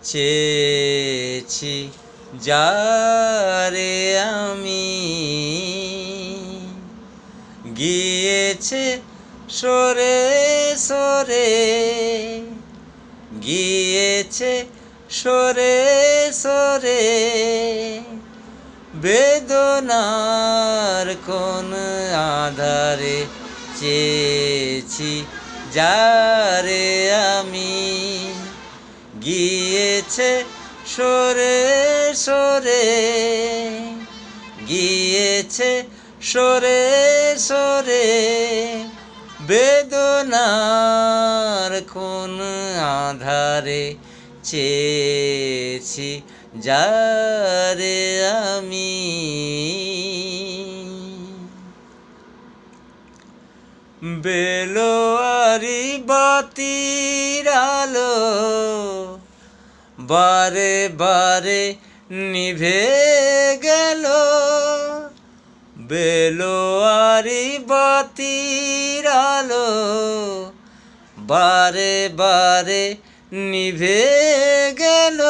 চেয়েছি যারে আমি, গিয়েছে সরে সরে, গিয়েছে সরে সরে, বেদনার কোন আধারে চেয়েছি যারে আমি, গিয়েছে সরে সরে, গিয়েছে সরে সরে, বেদনার কোন আধারে চেয়েছি যারে আমি। বেলোয়ারি বাতির আলো বারে বারে নিভে গেল, বেলোয়ারি বাতির আলো বারে বারে নিভে গেল,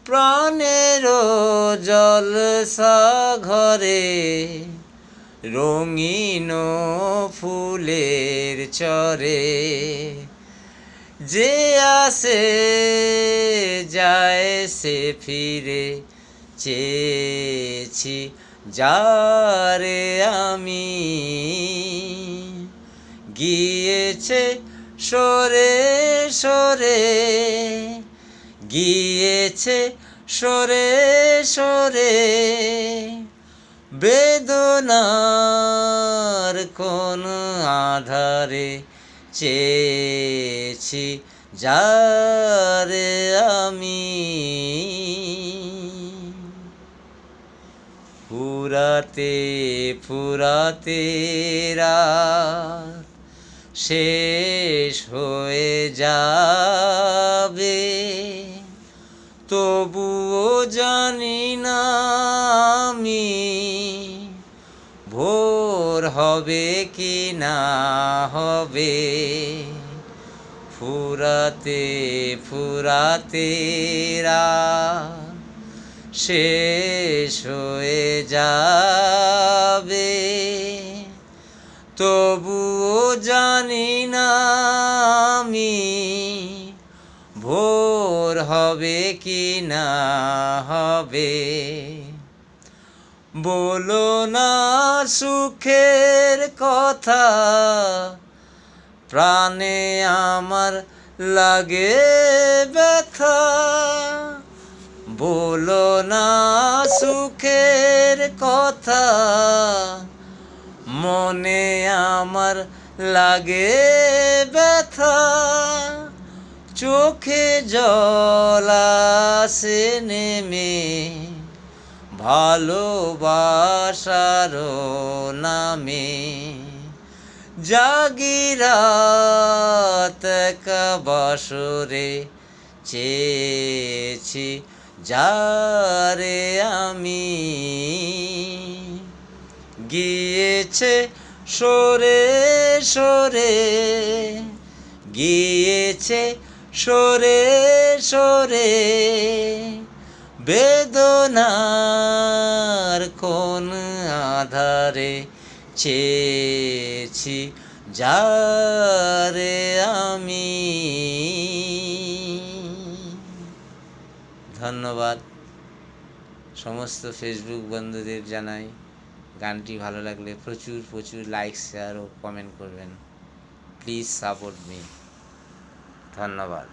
প্রাণেরও জলসা ঘরে রঙিন ফুলের চরে, যে আসে যায় সে ফিরে, চেয়েছি যারে আমি, গিয়েছে সরে সরে, গিয়েছে সরে সরে, বেদনার কোন আধারে চেয়েছি যারে আমি। ফুরাতে ফুরাতে রাত শেষ হয়ে যাবে, তবুও জানি না আমি ভোর হবে কি না হবে। ফুরাতে ফুরাতে রাত শেষ হয়ে যাবে, তবুও জানি না আমি ভোর হবে কি না হবে। বলো না সুখের কথা, প্রাণে আমার লাগে ব্যথা, বলো না সুখের কথা, মনে আমার লাগে ব্যথা, চোখে জল আসে নেমে ভালোবাসার নামে, জাগি রাত বাসরে চেয়েছি যারে আমি, গিয়েছে সরে সরে, গিয়েছে সরে সরে, বেদনার কোন আধারে চেয়েছি যারে আমি। ধন্যবাদ। সমস্ত ফেসবুক বন্ধুদের জানাই গানটি ভালো লাগলে প্রচুর প্রচুর লাইক শেয়ার ও কমেন্ট করবেন। Please support me. ধন্যবাদ।